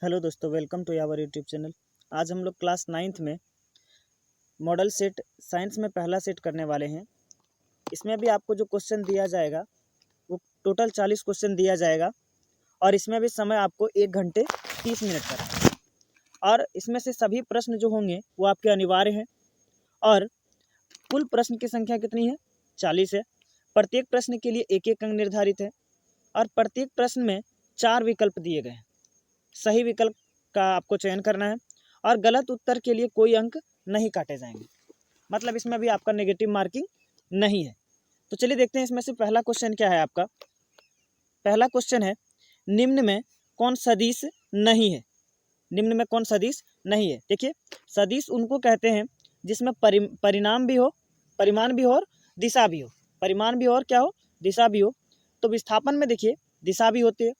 Hello दोस्तों, welcome to our YouTube channel. आज हम लोग क्लास 9th में मॉडल सेट साइंस में पहला सेट करने वाले हैं। इसमें भी आपको जो क्वेश्चन दिया जाएगा वो टोटल 40 क्वेश्चन दिया जाएगा और इसमें भी समय आपको 1 घंटे 30 मिनट का है। और इसमें से सभी प्रश्न जो होंगे वो आपके अनिवार्य हैं और कुल प्रश्न की संख्या कितनी है? 40 है। प्रत्येक प्रश्न के लिए एक एक अंक निर्धारित है और प्रत्येक प्रश्न में 4 विकल्प दिए गए हैं। सही विकल्प का आपको चयन करना है और गलत उत्तर के लिए कोई अंक नहीं काटे जाएंगे। मतलब इसमें भी आपका नेगेटिव मार्किंग नहीं है। तो चलिए देखते हैं इसमें से पहला क्वेश्चन क्या है आपका। पहला क्वेश्चन है, निम्न में कौन सदिश नहीं है? निम्न में कौन सदिश नहीं है? देखिए, सदिश उनको कहते हैं जिसमें परिणाम भी हो, परिमाण भी हो और दिशा भी हो। परिमाण भी हो और क्या हो? दिशा भी हो। तो विस्थापन में देखिए दिशा भी होती है,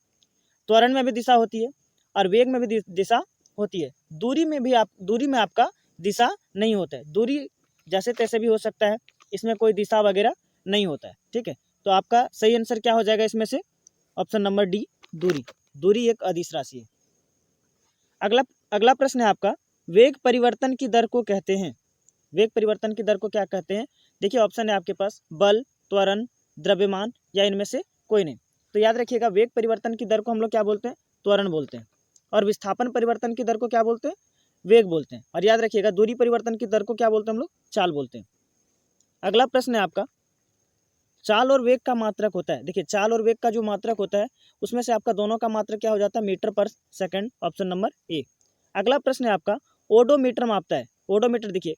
त्वरण में भी दिशा होती है और वेग में भी दिशा होती है। दूरी में आपका दिशा नहीं होता है। दूरी जैसे तैसे भी हो सकता है, इसमें कोई दिशा वगैरह नहीं होता है। ठीक है, तो आपका सही आंसर क्या हो जाएगा इसमें से? ऑप्शन नंबर डी, दूरी। दूरी एक अदिश राशि है। अगला प्रश्न है आपका, वेग परिवर्तन की दर को कहते हैं। वेग परिवर्तन की दर को क्या कहते हैं? देखिए ऑप्शन है आपके पास बल, त्वरण, द्रव्यमान या इनमें से कोई नहीं। तो याद रखिएगा, वेग परिवर्तन की दर को हम लोग क्या बोलते हैं? त्वरण बोलते हैं। और विस्थापन परिवर्तन की दर को क्या बोलते हैं? वेग बोलते हैं। और याद रखिएगा, दूरी परिवर्तन की दर को क्या बोलते हैं हम लोग? चाल बोलते हैं। अगला प्रश्न है आपका, चाल और वेग का मात्रक होता है। देखिए, चाल और वेग का जो मात्रक होता है उसमें से आपका दोनों का मात्रक क्या हो जाता है? Metre per second. Option number ए। अगला प्रश्न है आपका, ओडोमीटर मापता है। ओडोमीटर देखिए,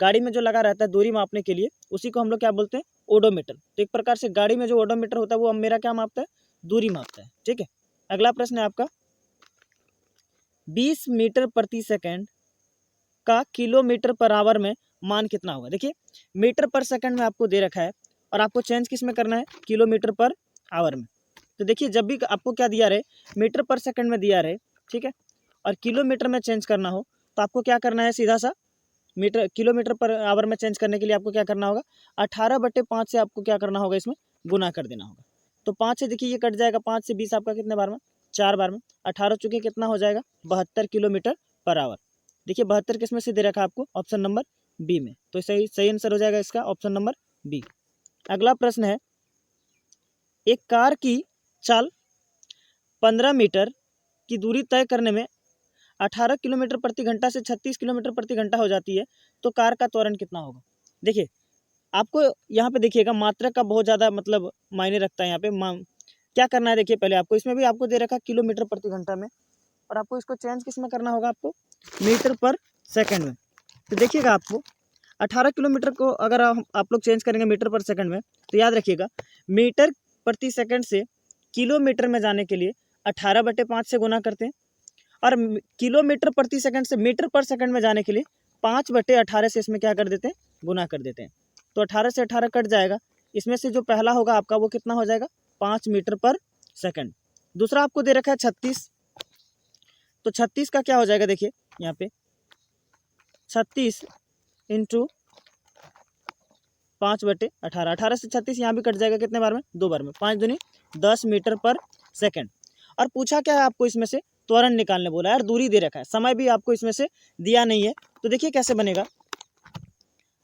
गाड़ी में जो लगा रहता है दूरी मापने के लिए, उसी को हम लोग क्या बोलते हैं? ओडोमीटर। तो एक प्रकार से गाड़ी में जो ओडोमीटर होता है वो मेरा क्या मापता है? दूरी मापता है। ठीक है। अगला प्रश्न है आपका, 20 मीटर प्रति सेकंड का किलोमीटर पर आवर में मान कितना होगा? देखिए, मीटर पर सेकंड में आपको दे रखा है और आपको चेंज किस में करना है? किलोमीटर पर आवर में। तो देखिए, जब भी आपको क्या दिया रहे, मीटर पर सेकंड में दिया रहे, ठीक है, और किलोमीटर में चेंज करना हो तो आपको क्या करना है? सीधा सा किलोमीटर पर आवर में चेंज करने के लिए आपको क्या करना होगा? 18/5 से आपको क्या करना होगा? इसमें गुना कर देना होगा। तो 5 से देखिए ये कट जाएगा, 5 से 20 आपका कितने बार में? 4 बार में। 18 चुके कितना हो जाएगा? 72 किलोमीटर पर आवर। देखिए 72 किस में से दे रखा है आपको? ऑप्शन नंबर बी में। तो सही आंसर हो जाएगा इसका ऑप्शन नंबर बी। अगला प्रश्न है, एक कार की चाल 15 मीटर की दूरी तय करने में 18 किलोमीटर प्रति घंटा से 36 किलोमीटर प्रति घंटा हो जाती है, तो कार का त्वरण कितना होगा? देखिए, आपको यहाँ पे देखिएगा मात्रक का बहुत ज़्यादा मतलब मायने रखता है। यहाँ पे क्या करना है? देखिए, पहले आपको इसमें भी आपको दे रखा किलोमीटर प्रति घंटा में और आपको इसको चेंज किस में करना होगा? आपको मीटर पर सेकंड में। तो देखिएगा, आपको 18 किलोमीटर को अगर आप लोग चेंज करेंगे मीटर पर सेकंड में, तो याद रखिएगा मीटर प्रति सेकंड से किलोमीटर में जाने के लिए 18/5 से गुना करते हैं और किलोमीटर प्रति सेकंड से मीटर पर सेकंड में जाने के लिए 5/18 से इसमें क्या कर देते हैं? गुना कर देते हैं। तो 18 से 18 कट जाएगा। इसमें से जो पहला होगा आपका वो कितना हो जाएगा? 5 मीटर पर सेकंड। दूसरा आपको दे रखा है 36, तो 36 का क्या हो जाएगा? देखिए यहाँ पे 36 इंटू 5/18। 18 से 36 यहाँ भी कट जाएगा, कितने बार में? 2 बार में। 5 दूनी 10 मीटर पर सेकंड। और पूछा क्या है आपको? इसमें से त्वरण निकालने बोला है और दूरी दे रखा है, समय भी आपको इसमें से दिया नहीं है। तो देखिए कैसे बनेगा।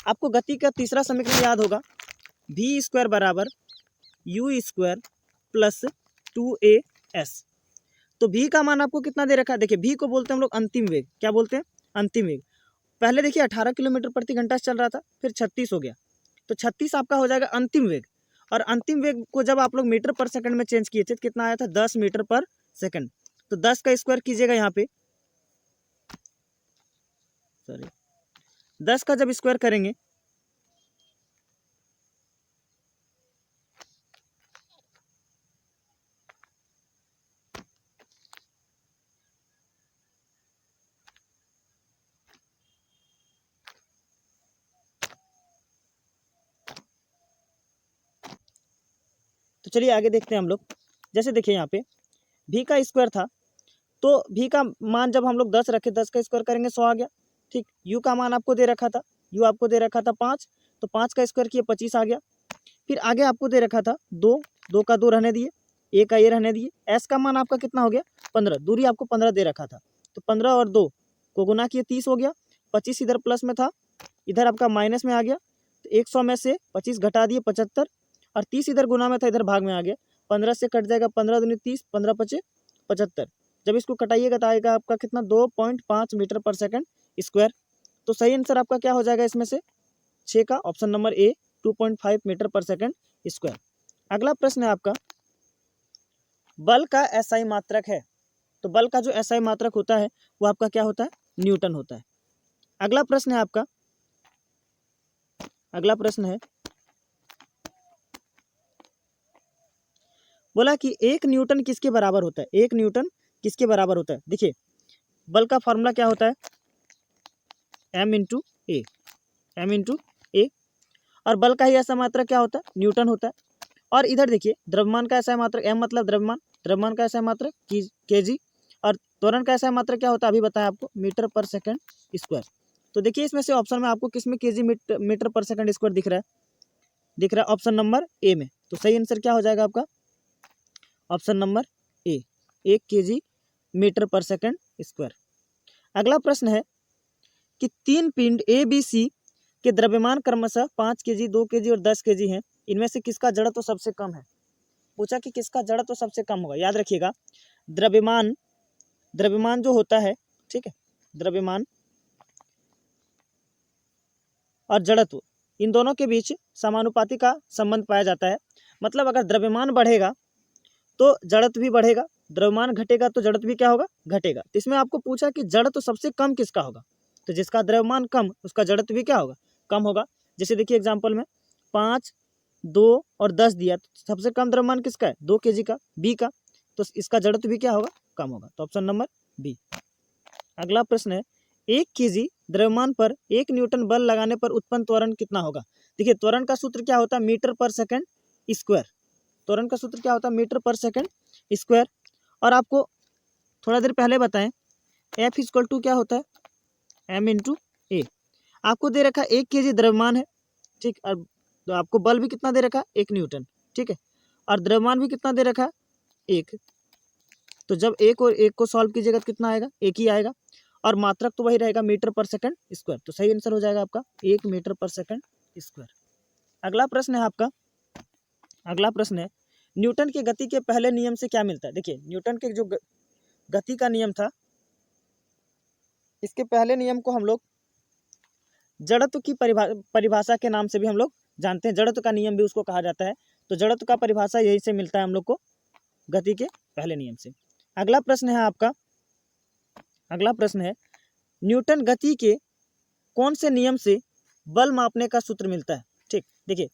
आपको गति का तीसरा समीकरण याद होगा, v² बराबर u² प्लस 2as। तो v का मान आपको कितना दे रखा है? देखिए, v को बोलते हैं हम लोग अंतिम वेग। क्या बोलते हैं? अंतिम वेग। पहले देखिए 18 किलोमीटर प्रति घंटा से चल रहा था, फिर 36 हो गया, तो 36 आपका हो जाएगा अंतिम वेग। और अंतिम वेग को जब आप लोग मीटर पर सेकंड में चेंज किए थे तो कितना आया था? 10 मीटर पर सेकंड। तो 10 का स्क्वायर कीजिएगा यहाँ पे, सॉरी 10 का जब स्क्वायर करेंगे तो चलिए आगे देखते हैं हम लोग। जैसे देखिए यहाँ पे v का स्क्वायर था, तो v का मान जब हम लोग 10 रखे, 10 का स्क्वायर करेंगे 100 आ गया। ठीक, u का मान आपको दे रखा था, u आपको दे रखा था 5, तो 5 का स्क्वायर किए 25 आ गया। फिर आगे आपको दे रखा था 2, 2 का 2 रहने दिए, a का a रहने दिए। s का मान आपका कितना हो गया? 15, दूरी आपको 15 दे रखा था, तो 15 और 2 को गुना किए 30 हो गया, 25 इधर प्लस में था, इधर आपका माइनस में आ गया, तो 100 में से 25 घटा दिए 75, और 30 इधर गुना में था, इधर भाग में आ गया, 15 से कट जाएगा, 15 दूनी 30, 15 पचे 75, जब इसको कटाइएगा तो आएगा आपका कितना 2.5 मीटर पर सेकंड स्क्वायर। तो सही आंसर आपका क्या हो जाएगा इसमें से 6 का ऑप्शन नंबर ए 2.5 मीटर पर सेकंड स्क्वायर। अगला प्रश्न है आपका, बल का एसआई मात्रक है, तो बल का जो एसआई मात्रक होता है वो आपका क्या होता है, न्यूटन होता है। अगला प्रश्न है आपका, अगला प्रश्न है, बोला कि 1 न्यूटन किसके बराबर होता है, 1 न्यूटन किसके बराबर होता है। देखिए बल का फॉर्मूला क्या होता है, m इंटू ए, m इंटू ए, और बल का ही ऐसा मात्रक क्या होता है, न्यूटन होता है। और इधर देखिए द्रव्यमान का ऐसा मात्रक, m मतलब द्रव्यमान, द्रव्यमान का ऐसा मात्रक केजी, और त्वरण का ऐसा मात्रक क्या होता है अभी बताया आपको, मीटर पर सेकंड स्क्वायर। तो देखिए इसमें से ऑप्शन में आपको किसमें KG metre per second square दिख रहा है, दिख रहा है ऑप्शन नंबर ए में। तो सही आंसर क्या हो जाएगा आपका option number A, 1 kg metre per second square. अगला प्रश्न है कि 3 पिंड ए बी सी के द्रव्यमान क्रमशः 5 केजी, 2 केजी और 10 केजी हैं, इनमें से किसका जड़त्व तो सबसे कम है। पूछा कि किसका जड़त्व तो सबसे कम होगा। याद रखिएगा द्रव्यमान, द्रव्यमान जो होता है, ठीक है, द्रव्यमान और जड़त्व इन दोनों के बीच समानुपाती का संबंध पाया जाता है। मतलब अगर द्रव्यमान बढ़ेगा तो जड़त्व भी बढ़ेगा, द्रव्यमान घटेगा तो जड़त्व भी क्या होगा, घटेगा। तो इसमें आपको पूछा कि जड़त्व सबसे कम किसका होगा, तो जिसका द्रव्यमान कम उसका जड़त्व भी क्या होगा, कम होगा। जैसे देखिए एग्जाम्पल में 5, 2 और 10 दिया, तो सबसे कम द्रव्यमान किसका है, 2 केजी का, बी का, तो इसका जड़त्व भी क्या होगा, कम होगा। तो ऑप्शन नंबर बी। अगला प्रश्न है, 1 केजी द्रव्यमान पर 1 न्यूटन बल लगाने पर उत्पन्न त्वरण कितना होगा। देखिए त्वरण का सूत्र क्या होता है, मीटर पर सेकंड स्क्वायर, त्वरण का सूत्र क्या होता है, मीटर पर सेकंड स्क्वायर। और आपको थोड़ा देर पहले बताएं एफ इक्वल टू क्या होता है, एम इंटू ए। आपको दे रखा है 1 केजी द्रव्यमान है, ठीक, और तो आपको बल भी कितना दे रखा है, 1 न्यूटन, ठीक है, और द्रव्यमान भी कितना दे रखा है, 1। तो जब 1 और 1 को सॉल्व कीजिएगा तो कितना आएगा, 1 ही आएगा, और मात्रक तो वही रहेगा मीटर पर सेकंड स्क्वायर। तो सही आंसर हो जाएगा आपका 1 मीटर पर सेकंड स्क्वायर। अगला प्रश्न है आपका, अगला प्रश्न है, न्यूटन के गति के पहले नियम से क्या मिलता है। देखिए न्यूटन के जो गति का नियम था, इसके पहले नियम को हम लोग जड़त्व की परिभाषा के नाम से भी हम लोग जानते हैं, जड़त्व का नियम भी उसको कहा जाता है। तो जड़त्व का परिभाषा यही से मिलता है हम लोग को, गति के पहले नियम से। अगला प्रश्न है आपका, अगला प्रश्न है, न्यूटन गति के कौन से नियम से बल मापने का सूत्र मिलता है। ठीक, देखिए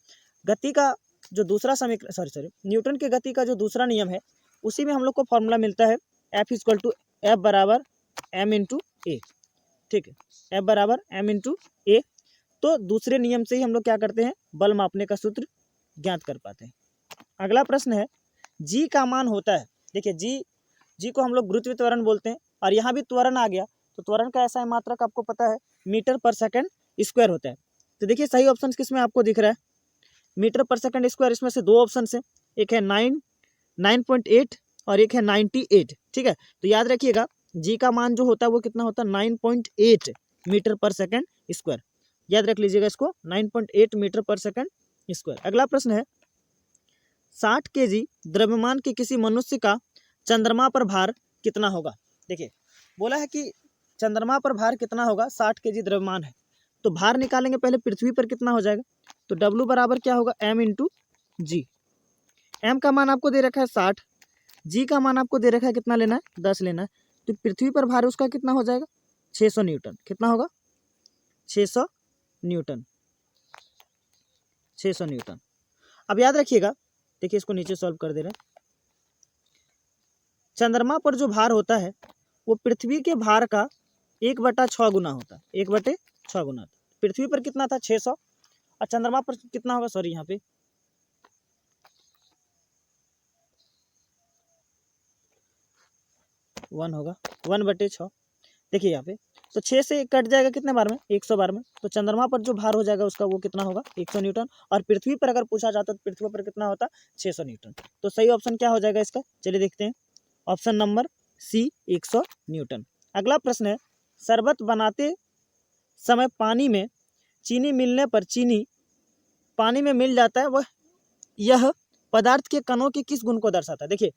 गति का जो दूसरा समीकरण, न्यूटन के गति का जो दूसरा नियम है, उसी में हम लोग को फॉर्मूला मिलता है एफ इक्वल टू एफ बराबर एम इंटू ए। ठीक है, एफ बराबर एम इंटू ए। तो दूसरे नियम से ही हम लोग क्या करते हैं, बल मापने का सूत्र ज्ञात कर पाते हैं। अगला प्रश्न है, जी का मान होता है। देखिए जी को हम लोग गुरुत्वीय त्वरण बोलते हैं, और यहाँ भी त्वरण आ गया, तो त्वरण का ऐसा मात्रक आपको पता है मीटर पर सेकंड स्क्वायर होता है। तो देखिए सही ऑप्शन किसमें आपको दिख रहा है, मीटर पर सेकंड स्क्वायर। इसमें से 2 ऑप्शन है, एक है 9.8 और एक है 98। ठीक है, तो याद रखिएगा जी का मान जो होता है वो कितना होता है, 9.8 मीटर पर सेकंड स्क्वायर। याद रख लीजिएगा इसको, 9.8 मीटर पर सेकंड स्क्वायर। अगला प्रश्न है, 60 केजी द्रव्यमान के किसी मनुष्य का चंद्रमा पर भार कितना होगा। देखिए बोला है कि चंद्रमा पर भार कितना होगा, 60 केजी द्रव्यमान है, तो भार निकालेंगे पहले पृथ्वी पर कितना हो जाएगा, तो W बराबर क्या होगा, m इंटू जी। m का मान आपको दे रखा है 60, g का मान आपको दे रखा है कितना लेना है, 10 लेना है, तो पृथ्वी पर भार उसका कितना हो जाएगा, 600 न्यूटन। कितना होगा, 600 न्यूटन, 600 न्यूटन। अब याद रखिएगा, देखिए इसको नीचे सॉल्व कर दे रहे हैं, चंद्रमा पर जो भार होता है वो पृथ्वी के भार का 1/6 गुना होता है, 1/6 गुना। पृथ्वी पर कितना था, 600, और चंद्रमा पर कितना होगा, सॉरी यहाँ पे 1 होगा, 1/6। देखिए यहाँ पे तो 6 से कट जाएगा कितने बार में, 100 बार में। तो चंद्रमा पर जो भार हो जाएगा उसका वो कितना होगा, 100 न्यूटन। और पृथ्वी पर अगर पूछा जाता तो पृथ्वी पर कितना होता, 600 न्यूटन। तो सही ऑप्शन क्या हो जाएगा इसका, चलिए देखते हैं। Option number C 100 newton. अगला प्रश्न है, शरबत बनाते समय पानी में चीनी मिलने पर चीनी पानी में मिल जाता है, वह यह पदार्थ के कणों के किस गुण को दर्शाता है। देखिए,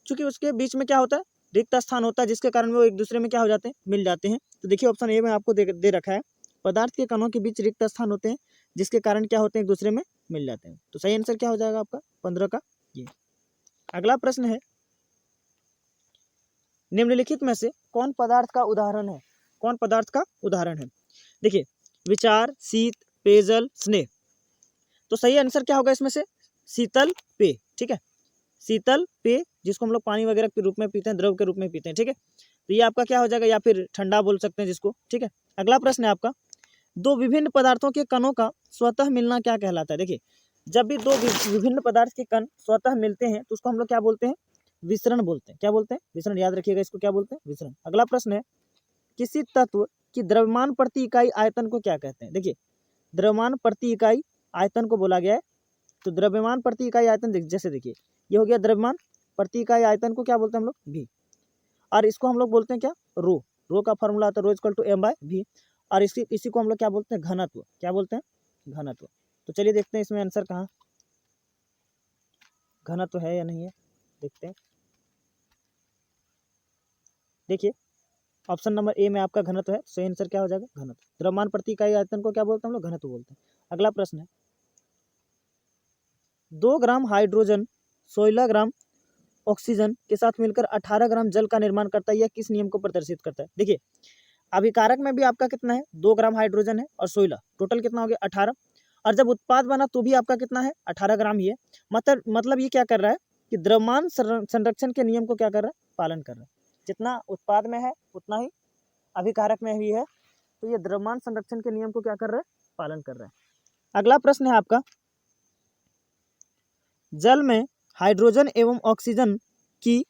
चूंकि उसके बीच में क्या होता है, रिक्त स्थान होता है, जिसके कारण वो एक दूसरे में क्या हो जाते हैं, मिल जाते हैं। तो देखिए ऑप्शन ए में आपको दे रखा है, पदार्थ के कणों के बीच रिक्त स्थान होते हैं, जिसके कारण क्या होते हैं, एक दूसरे में मिल जाते हैं। तो सही आंसर क्या हो जाएगा आपका 15 का ये। अगला प्रश्न है, निम्नलिखित में से कौन पदार्थ का उदाहरण है, कौन पदार्थ का उदाहरण है। देखिए, विचार, शीत, पेयजल, स्नेह। तो सही आंसर क्या होगा इसमें से, शीतल पेय। ठीक है, शीतल पेय, जिसको हम लोग पानी वगैरह के रूप में पीते हैं, द्रव के रूप में पीते हैं। ठीक है, तो ये आपका क्या हो जाएगा, या फिर ठंडा बोल सकते हैं जिसको। ठीक है, अगला प्रश्न है आपका, दो विभिन्न पदार्थों के कणों का स्वतः मिलना क्या कहलाता है। देखिए, जब भी दो विभिन्न पदार्थ के कण स्वतः मिलते हैं तो उसको हम लोग क्या बोलते हैं, विसरण बोलते हैं। क्या बोलते हैं, विसरण। याद रखिएगा इसको, क्या बोलते हैं, विसरण। अगला प्रश्न है, किसी तत्व की द्रव्यमान प्रति इकाई आयतन को क्या कहते हैं। देखिए, द्रव्यमान प्रति इकाई आयतन को बोला गया है। तो द्रव्यमान प्रति इकाई आयतन, जैसे देखिए ये हो गया द्रव्यमान प्रति इकाई आयतन को क्या बोलते हैं हम लोग, भी। और इसको हम लोग बोलते हैं क्या, रो। रो का फॉर्मूला होता है rho equal to M bye भी। और इसी को हम लोग क्या बोलते हैं, घनत्व। क्या बोलते हैं, घनत्व। तो चलिए देखते हैं इसमें आंसर कहाँ, घनत्व है या नहीं है, देखते हैं। देखिए, ऑप्शन नंबर ए में आपका घनत्व है। सही आंसर क्या हो जाएगा, घनत्व। द्रव्यमान प्रति इकाई आयतन को क्या बोलते हैं हम लोग, घनत्व बोलते हैं। अगला प्रश्न है, 2 ग्राम हाइड्रोजन 16 ग्राम ऑक्सीजन के साथ मिलकर 18 ग्राम जल का निर्माण करता है, यह किस नियम को प्रदर्शित करता है। देखिए, अभिकारक में भी आपका कितना है, 2 ग्राम हाइड्रोजन है और 16, टोटल कितना हो गया 18। और जब उत्पाद बना तो भी आपका कितना है, 18 ग्राम ही है। मतलब ये क्या कर रहा है कि द्रव्यमान संरक्षण के नियम को क्या कर रहा है, पालन कर रहा है। जितना उत्पाद में है उतना ही अभिकारक में भी है। तो ये द्रव्यमान संरक्षण के नियम को क्या कर रहा है, पालन कर रहा है। अगला प्रश्न है आपका, जल में हाइड्रोजन एवं ऑक्सीजन की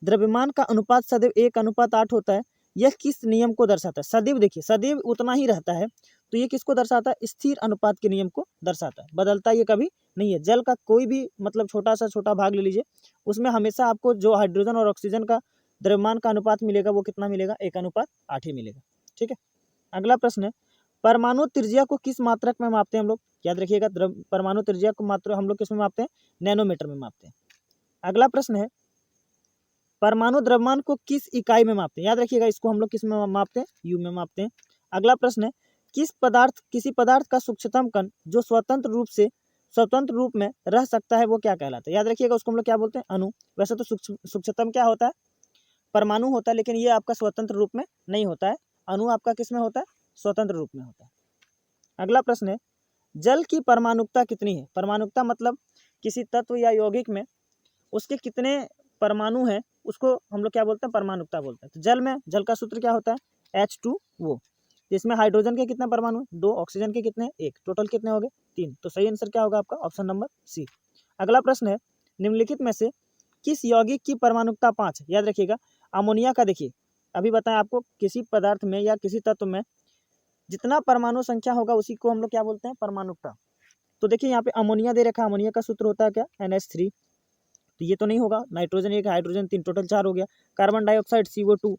द्रव्यमान का अनुपात सदैव 1:8 होता है, यह किस नियम को दर्शाता है। सदैव, देखिए सदैव उतना ही रहता है, तो ये किसको दर्शाता है, स्थिर अनुपात के नियम को दर्शाता है, बदलता ये कभी नहीं है। जल का कोई भी मतलब छोटा सा छोटा भाग ले लीजिए, उसमें हमेशा आपको जो हाइड्रोजन और ऑक्सीजन का द्रव्यमान का अनुपात मिलेगा वो कितना मिलेगा, 1:8 ही मिलेगा। ठीक है, अगला प्रश्न है, परमाणु त्रिज्या को किस मात्रक में मापते हैं हम लोग। याद रखिएगा, परमाणु त्रिज्या को मात्र हम लोग किस में मापते हैं, नैनोमीटर में मापते हैं। अगला प्रश्न है, परमाणु द्रव्यमान को किस इकाई में मापते हैं। याद रखिएगा, इसको हम लोग किस में मापते हैं, यू में मापते हैं। अगला प्रश्न है, किसी पदार्थ का सूक्ष्मतम कण जो स्वतंत्र रूप में रह सकता है वो क्या कहलाता है। याद रखिएगा, उसको हम लोग क्या बोलते हैं, अणु। वैसे तो सूक्ष्मतम क्या होता है, परमाणु होता है, लेकिन ये आपका स्वतंत्र रूप में नहीं होता है। अणु आपका किस में होता है, स्वतंत्र रूप में होता है। अगला प्रश्न है, जल की परमाणुकता कितनी है। परमाणुकता मतलब किसी तत्व या यौगिक में उसके कितने परमाणु हैं, उसको हम लोग क्या बोलते हैं, परमाणुकता बोलते हैं। तो जल का सूत्र क्या होता है, H2O। इसमें हाइड्रोजन के कितने परमाणु हैं, 2, ऑक्सीजन के कितने, 1, टोटल कितने हो गए, 3। तो सही आंसर क्या होगा आपका, ऑप्शन नंबर सी। अगला प्रश्न है, निम्नलिखित में से किस यौगिक की परमाणुकता 5 है। याद रखिएगा, अमोनिया का, देखिए अभी बताएं आपको, किसी पदार्थ में या किसी तत्व में जितना परमाणु संख्या होगा उसी को हम लोग क्या बोलते हैं, परमाणुकता। तो देखिए यहाँ पे अमोनिया दे रखा है, अमोनिया का सूत्र होता है क्या, NH3। तो ये तो नहीं होगा, नाइट्रोजन 1, हाइड्रोजन 3, टोटल 4 हो गया। Carbon dioxide CO2,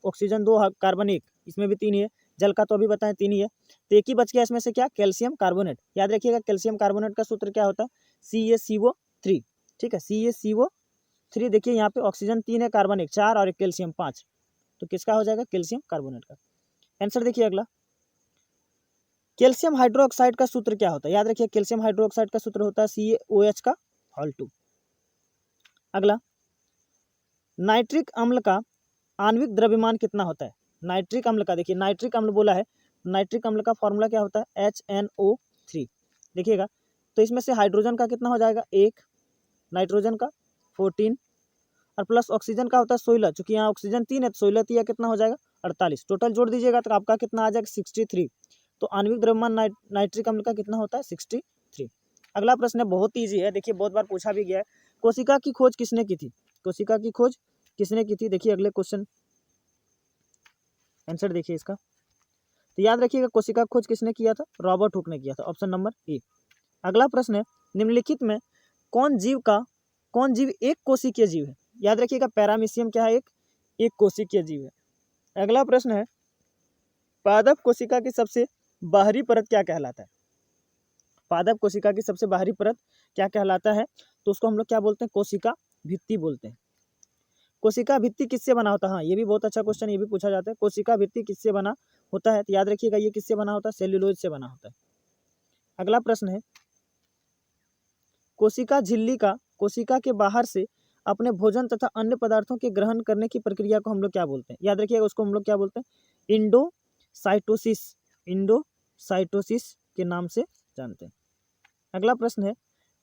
oxygen 2, carbon 1, इसमें भी 3 ही है। जल का तो अभी बताएं 3 ही है। तो एक ही बच गया इसमें से, क्या, कैल्शियम कार्बोनेट। याद रखिएगा, कैल्शियम कार्बोनेट का सूत्र क्या होता है, CaCO3। ठीक है, CaCO3। देखिए यहाँ पे ऑक्सीजन 3 है, कार्बन 1, 4 और एक कैल्शियम 5। तो किसका हो जाएगा, कैल्शियम कार्बोनेट का। आंसर देखिए अगला, कैल्शियम हाइड्रोक्साइड का सूत्र क्या होता है। याद रखिए, कैल्शियम हाइड्रोक्साइड का सूत्र होता है CaOH का होल 2। अगला, नाइट्रिक अम्ल का आणविक द्रव्यमान कितना होता है। नाइट्रिक अम्ल का, देखिए नाइट्रिक अम्ल बोला है, नाइट्रिक अम्ल का फॉर्मूला क्या होता है, HNO3। देखिएगा, तो इसमें से हाइड्रोजन का कितना हो जाएगा, 1, नाइट्रोजन का 14 और प्लस ऑक्सीजन का होता है 16। चूंकि यहाँ ऑक्सीजन 3 है तो 16 3 कितना हो जाएगा, 48। टोटल जोड़ दीजिएगा तो आपका कितना आ जाएगा, 63। तो आणविक द्रव्यमान नाइट्रिक अम्ल का कितना होता है, 63। अगला प्रश्न है, बहुत ईजी है, देखिए बहुत बार पूछा भी गया है। कोशिका की खोज किसने की थी, कोशिका की खोज किसने की थी। देखिए अगले क्वेश्चन, आंसर देखिए इसका। तो याद रखिएगा, कोशिका खोज किसने किया था, रॉबर्ट हुक ने किया था, ऑप्शन नंबर ए। अगला प्रश्न है, निम्नलिखित में कौन जीव एक कोशिकीय जीव है। याद रखिएगा, पैरामीशियम क्या है, एक एक कोशिकीय जीव है। अगला प्रश्न है, पादप कोशिका की सबसे बाहरी परत क्या कहलाता है? पादप कोशिका की सबसे बाहरी परत क्या कहलाता है? तो उसको हम लोग क्या बोलते हैं? कोशिका भित्ति बोलते हैं। कोशिका भित्ति किससे बना होता है? हाँ, ये भी बहुत अच्छा क्वेश्चन, ये भी पूछा जाता है। कोशिका भित्ति किससे बना होता है? तो याद रखिएगा, ये किससे बना होता है? सेल्यूलोज से बना होता है। अगला प्रश्न है, कोशिका झिल्ली का कोशिका के बाहर से अपने भोजन तथा अन्य पदार्थों के ग्रहण करने की प्रक्रिया को हम लोग क्या बोलते हैं? याद रखिएगा, उसको हम लोग क्या बोलते हैं? इंडोसाइटोसिस। इंडोसाइटोसिस के नाम से जानते हैं। अगला प्रश्न है,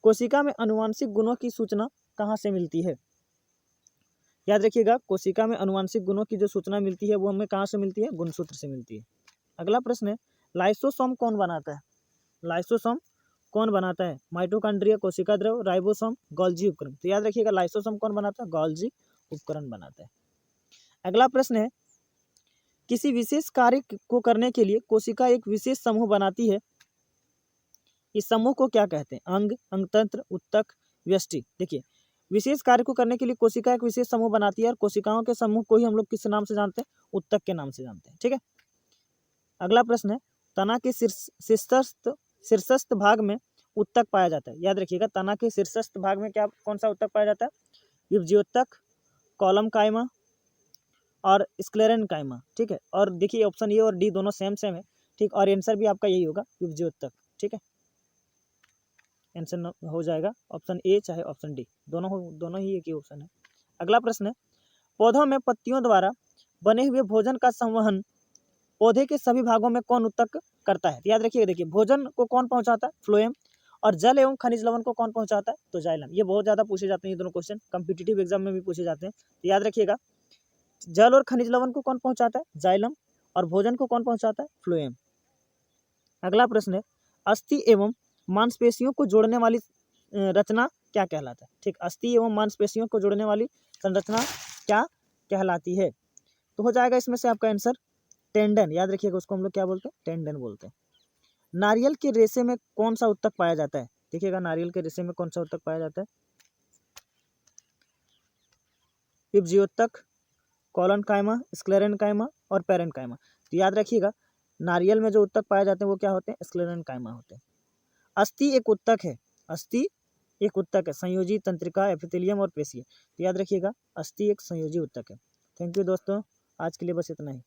कोशिका में आनुवंशिक गुणों की सूचना कहाँ से मिलती है? याद रखिएगा, कोशिका में आनुवंशिक गुणों की जो सूचना मिलती है वो हमें कहाँ से मिलती है? गुणसूत्र से मिलती है। अगला प्रश्न है, लाइसोसोम कौन बनाता है? लाइसोसोम कौन बनाता है? माइटोकॉन्ड्रिया, कोशिका द्रव, राइबोसोम, गोल्जी उपकरण। तो याद रखिएगा, लाइसोसोम कौन बनाता है? गोल्जी उपकरण बनाता है। अगला प्रश्न है, किसी विशेष कार्य को करने के लिए कोशिका एक विशेष समूह बनाती है, इस समूह को क्या कहते हैं? अंग, अंगतंत्र, उत्तक, व्यष्टि। देखिए, विशेष कार्य को करने के लिए कोशिका एक विशेष समूह बनाती है और कोशिकाओं के समूह को ही हम लोग किस नाम से जानते हैं? उत्तक के नाम से जानते हैं। ठीक है। अगला प्रश्न है, तना के शीर्षस्थ भाग में उत्तक पाया जाता है। याद रखिएगा, तना के शीर्षस्थ भाग में क्या कौन सा उत्तक पाया जाता है? विभज्योतक, कॉलम कायमा और स्क्लेरेन कायमा। ठीक है। और देखिए, ऑप्शन ए और डी दोनों सेम है। ठीक, और आंसर भी आपका यही होगा, विभज्योतक। ठीक है, आंसर हो जाएगा ऑप्शन ए चाहे ऑप्शन डी, दोनों ही एक ही ऑप्शन है। अगला प्रश्न है, पौधों में पत्तियों द्वारा बने हुए भोजन का संवहन पौधे के सभी भागों में कौन उत्तक करता है? याद रखिएगा, देखिए, भोजन को कौन पहुंचाता है? फ्लोएम। और जल एवं खनिज लवण को कौन पहुंचाता है? तो जाइलम। ये बहुत ज्यादा पूछे जाते हैं, ये दोनों क्वेश्चन कॉम्पिटिटिव एग्जाम में भी पूछे जाते हैं। तो याद रखिएगा, जल और खनिज लवण को कौन पहुंचाता है? जाइलम। और भोजन को कौन पहुंचाता है? फ्लोएम। अगला प्रश्न है, अस्थि एवं मांसपेशियों को जोड़ने वाली रचना क्या कहलाता है? ठीक, अस्थि एवं मांसपेशियों को जोड़ने वाली संरचना क्या कहलाती है? तो हो जाएगा इसमें से आपका आंसर टेंडन। याद रखिएगा, उसको हम लोग क्या बोलते हैं? टेंडन बोलते हैं। नारियल के रेशे में कौन सा उत्तक पाया जाता है? देखिएगा, नारियल के रेशे में कौन सा उत्तक पाया जाता है? विभज्योतक, कॉलन कायमा, स्क्लेरेन कायमा और पेरेन कायमा। तो याद रखिएगा, नारियल में जो उत्तक पाए जाते हैं वो क्या होते हैं? स्क्लेरेन कायमा होते हैं। अस्थि एक उत्तक है। अस्थि एक उत्तक है, संयोजी तंत्रिका, एपिथेलियम और पेशीय। तो याद रखिएगा, अस्थि एक संयोजी उत्तक है। थैंक यू दोस्तों, आज के लिए बस इतना ही।